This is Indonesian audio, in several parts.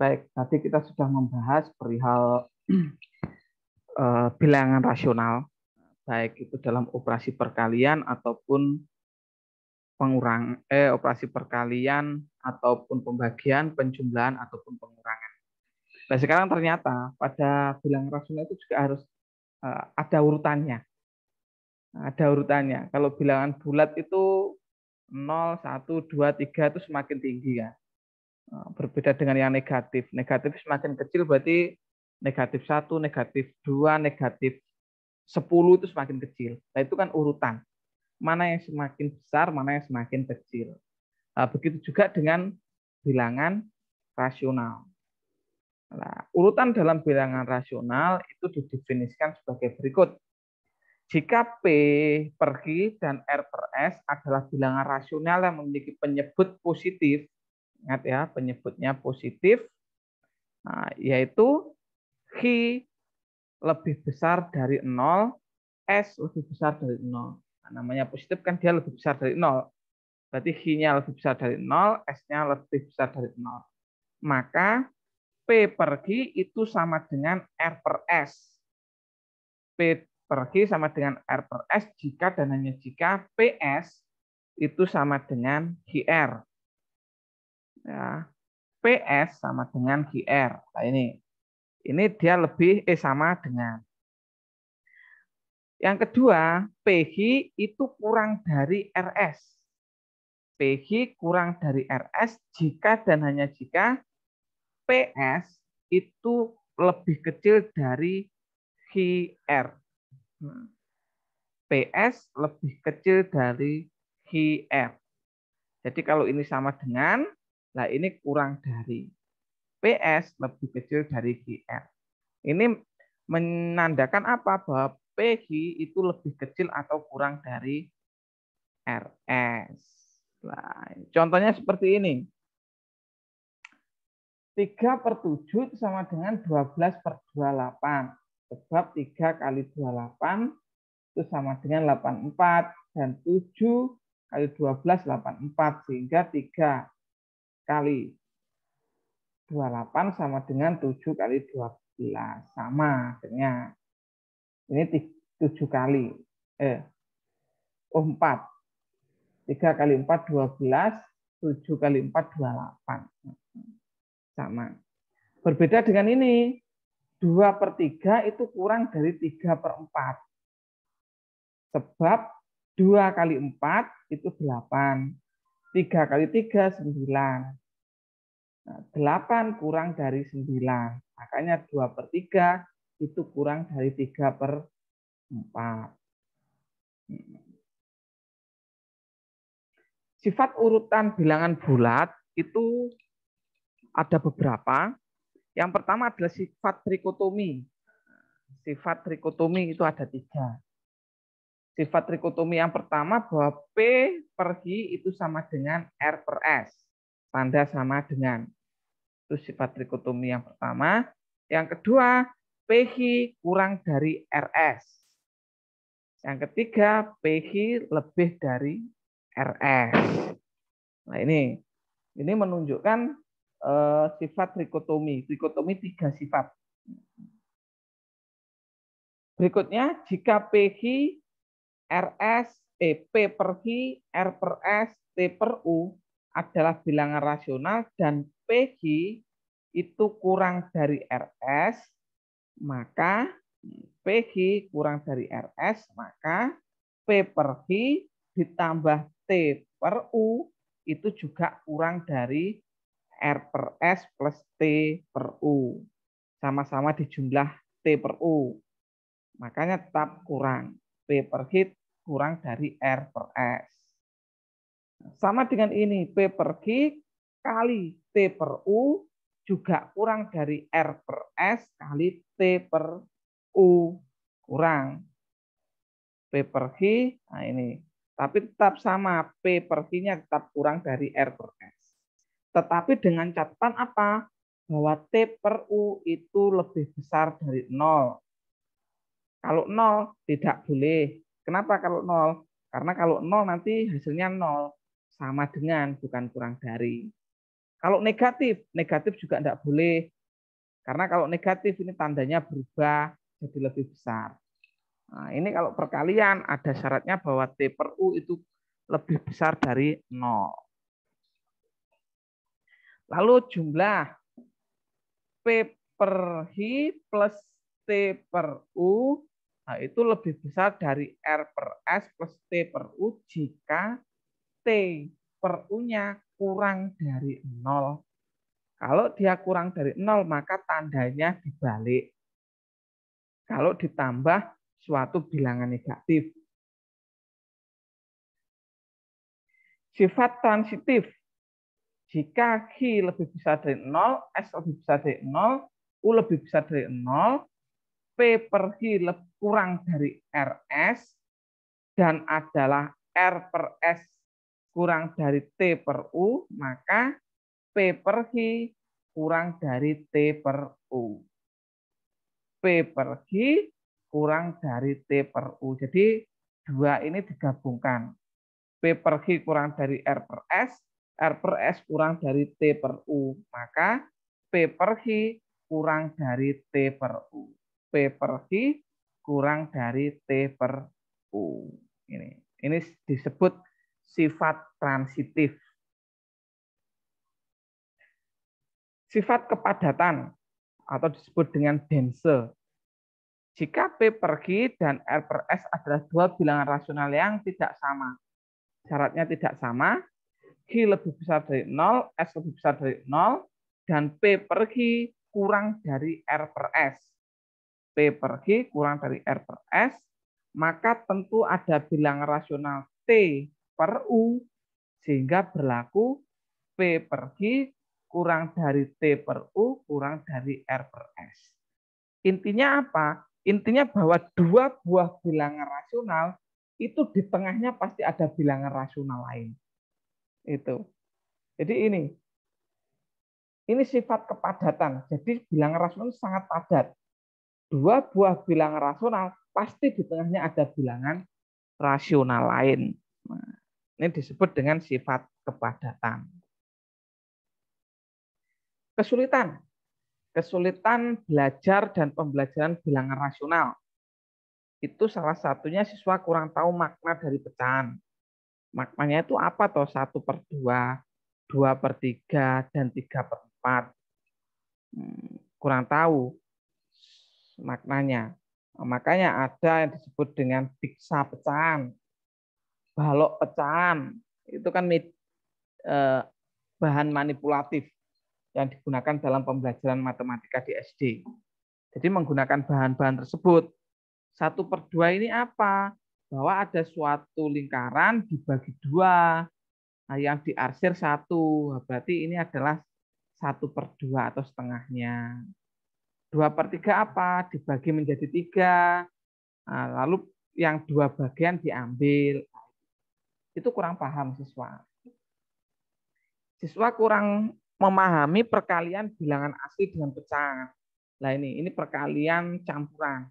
Baik, tadi kita sudah membahas perihal bilangan rasional, baik itu dalam operasi perkalian ataupun operasi perkalian ataupun pembagian, penjumlahan ataupun pengurangan. Nah, sekarang ternyata pada bilangan rasional itu juga harus ada urutannya. Ada urutannya. Kalau bilangan bulat itu 0, 1, 2, 3 itu semakin tinggi ya. Berbeda dengan yang negatif. Negatif semakin kecil berarti negatif 1, negatif 2, negatif 10 itu semakin kecil. Nah, itu kan urutan. Mana yang semakin besar, mana yang semakin kecil. Nah, begitu juga dengan bilangan rasional. Nah, urutan dalam bilangan rasional itu didefinisikan sebagai berikut. Jika P per Q dan R per S adalah bilangan rasional yang memiliki penyebut positif, ingat ya, penyebutnya positif, nah, yaitu Q lebih besar dari 0, S lebih besar dari 0. Nah, namanya positif kan dia lebih besar dari 0. Berarti Q-nya lebih besar dari 0, S-nya lebih besar dari 0. Maka P per Q itu sama dengan R per S. P per Q sama dengan R per S jika dan hanya jika PS itu sama dengan QR. Ya, PS sama dengan QR. Nah, ini dia lebih sama dengan. Yang kedua, PG itu kurang dari RS. PG kurang dari RS jika dan hanya jika PS itu lebih kecil dari QR. PS lebih kecil dari QR. Jadi kalau ini sama dengan, nah ini kurang dari. PS lebih kecil dari QR. Ini menandakan apa? Bahwa PG itu lebih kecil atau kurang dari RS. Nah, contohnya seperti ini. 3/7 itu sama dengan 12/28. Sebab 3 kali 28 itu sama dengan 84. Dan 7 kali 12, 84. Sehingga 3 kali 28 sama dengan 7 kali 12. Sama hasilnya. Ini 7 kali. 4. 3 kali 4, 12. 7 kali 4, 28. Sama. Berbeda dengan ini. 2/3 itu kurang dari 3/4. Sebab 2 kali 4 itu 8. 3 kali 3, 9. Nah, 8 kurang dari 9. Makanya 2/3 itu kurang dari 3/4. Sifat urutan bilangan bulat itu ada beberapa. Yang pertama adalah sifat trikotomi. Sifat trikotomi itu ada 3. Sifat trikotomi yang pertama bahwa P per Q itu sama dengan R per S. Tanda sama dengan. Itu sifat trikotomi yang pertama. Yang kedua, PQ kurang dari RS. Yang ketiga, PQ lebih dari RS. Nah, ini menunjukkan sifat trikotomi. Trikotomi 3 sifat. Berikutnya, jika PQ, RS, P per Q, R per S, T per U adalah bilangan rasional dan PQ itu kurang dari RS, maka PQ kurang dari RS, maka P per Q ditambah T per U itu juga kurang dari R per S plus T per U. Sama-sama dijumlah T per U. Makanya tetap kurang. P per Q kurang dari R per S. Sama dengan ini, P per Q kali T per U juga kurang dari R per S kali T per U. Kurang. P per Q, nah ini. Tapi tetap sama, P per Q-nya tetap kurang dari R per S. Tetapi dengan catatan apa? Bahwa T per U itu lebih besar dari 0. Kalau 0 tidak boleh. Kenapa kalau 0? Karena kalau 0 nanti hasilnya 0. Sama dengan, bukan kurang dari. Kalau negatif, negatif juga tidak boleh. Karena kalau negatif ini tandanya berubah jadi lebih besar. Nah, ini kalau perkalian ada syaratnya bahwa T per U itu lebih besar dari 0. Lalu jumlah P per Hi plus T per U, nah itu lebih besar dari R per S plus T per U jika T per U-nya kurang dari 0. Kalau dia kurang dari 0, maka tandanya dibalik. Kalau ditambah suatu bilangan negatif. Sifat transitif. Jika Q lebih besar dari 0, S lebih besar dari 0, U lebih besar dari 0, P per Q kurang dari RS, dan adalah R per S kurang dari T per U, maka P per Q kurang dari T per U. P per Q kurang dari T per U. Jadi dua ini digabungkan. P per Q kurang dari R per S kurang dari T per U. Maka P per Q kurang dari T per U. P per Q kurang dari T per U. Ini disebut sifat transitif. Sifat kepadatan atau disebut dengan dense. Jika P per Q dan R per S adalah dua bilangan rasional yang tidak sama. Syaratnya tidak sama, Q lebih besar dari 0, S lebih besar dari 0, dan P per Q kurang dari R per S. P per Q kurang dari R per S, maka tentu ada bilangan rasional T per U, sehingga berlaku P per Q kurang dari T per U kurang dari R per S. Intinya apa? Intinya bahwa dua buah bilangan rasional itu di tengahnya pasti ada bilangan rasional lain. Itu. Jadi ini sifat kepadatan. Jadi bilangan rasional sangat padat. Dua buah bilangan rasional pasti di tengahnya ada bilangan rasional lain. Nah, ini disebut dengan sifat kepadatan. Kesulitan. Kesulitan belajar dan pembelajaran bilangan rasional. Itu salah satunya siswa kurang tahu makna dari pecahan. Maknanya itu apa toh? 1/2, 2/3, dan 3/4. Kurang tahu maknanya. Makanya ada yang disebut dengan diksa pecahan, balok pecahan. Itu kan bahan manipulatif yang digunakan dalam pembelajaran matematika di SD. Jadi menggunakan bahan-bahan tersebut. 1/2 ini apa? Bahwa ada suatu lingkaran dibagi 2. Nah, yang diarsir 1. Berarti ini adalah 1/2 atau setengahnya. 2/3 apa? Dibagi menjadi 3. Nah, lalu yang 2 bagian diambil. Itu kurang paham siswa. Siswa kurang memahami perkalian bilangan asli dengan pecahan. Nah, ini perkalian campuran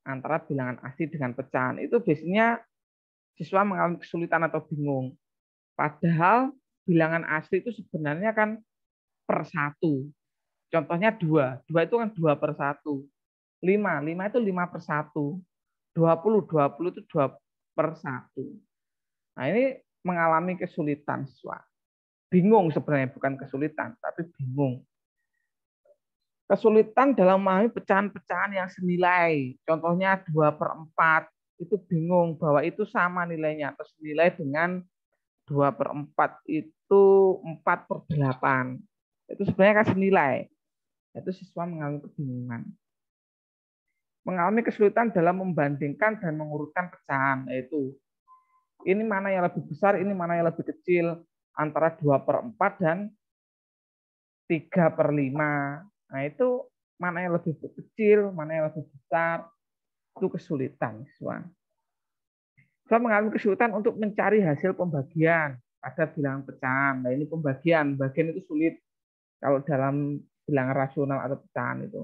antara bilangan asli dengan pecahan. Itu biasanya siswa mengalami kesulitan atau bingung. Padahal bilangan asli itu sebenarnya kan per 1. Contohnya 2. 2 itu kan 2/1. 5 itu 5/1. 20 itu 2/1. Nah, ini mengalami kesulitan siswa. Bingung sebenarnya, bukan kesulitan, tapi bingung. Kesulitan dalam memahami pecahan-pecahan yang senilai. Contohnya 2/4. Itu bingung bahwa itu sama nilainya atau senilai dengan 2/4 itu 4/8. Itu sebenarnya kan senilai. Itu siswa mengalami kebingungan. Mengalami kesulitan dalam membandingkan dan mengurutkan pecahan, yaitu ini mana yang lebih besar, ini mana yang lebih kecil, antara 2/4 dan 3/5. Nah, itu mana yang lebih kecil, mana yang lebih besar, itu kesulitan siswa. Siswa mengalami kesulitan untuk mencari hasil pembagian pada bilangan pecahan. Nah, ini pembagian itu sulit kalau dalam bilangan rasional atau pecahan itu.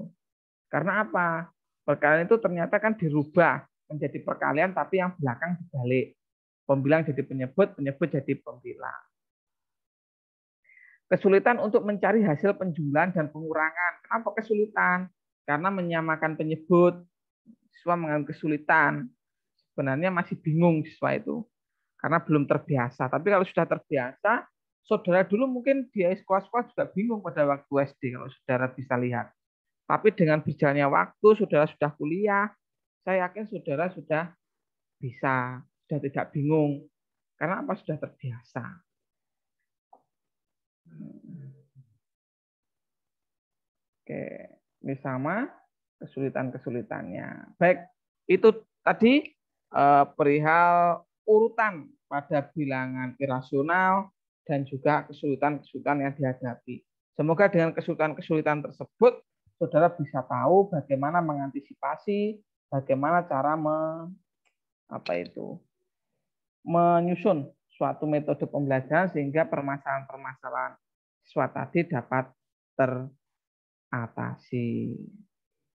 Karena apa? Perkalian itu ternyata kan dirubah menjadi perkalian, tapi yang belakang dibalik. Pembilang jadi penyebut, penyebut jadi pembilang. Kesulitan untuk mencari hasil penjumlahan dan pengurangan. Kenapa kesulitan? Karena menyamakan penyebut, siswa mengalami kesulitan. Sebenarnya masih bingung siswa itu karena belum terbiasa. Tapi kalau sudah terbiasa, saudara dulu mungkin di sekolah-sekolah juga bingung pada waktu SD kalau saudara bisa lihat. Tapi dengan berjalannya waktu, saudara sudah kuliah, saya yakin saudara sudah bisa, sudah tidak bingung. Karena apa? Sudah terbiasa. Oke, ini sama kesulitan-kesulitannya. Baik, itu tadi perihal urutan pada bilangan irasional dan juga kesulitan-kesulitan yang dihadapi. Semoga dengan kesulitan-kesulitan tersebut, saudara bisa tahu bagaimana mengantisipasi, bagaimana cara menyusun suatu metode pembelajaran sehingga permasalahan-permasalahan siswa tadi dapat teratasi.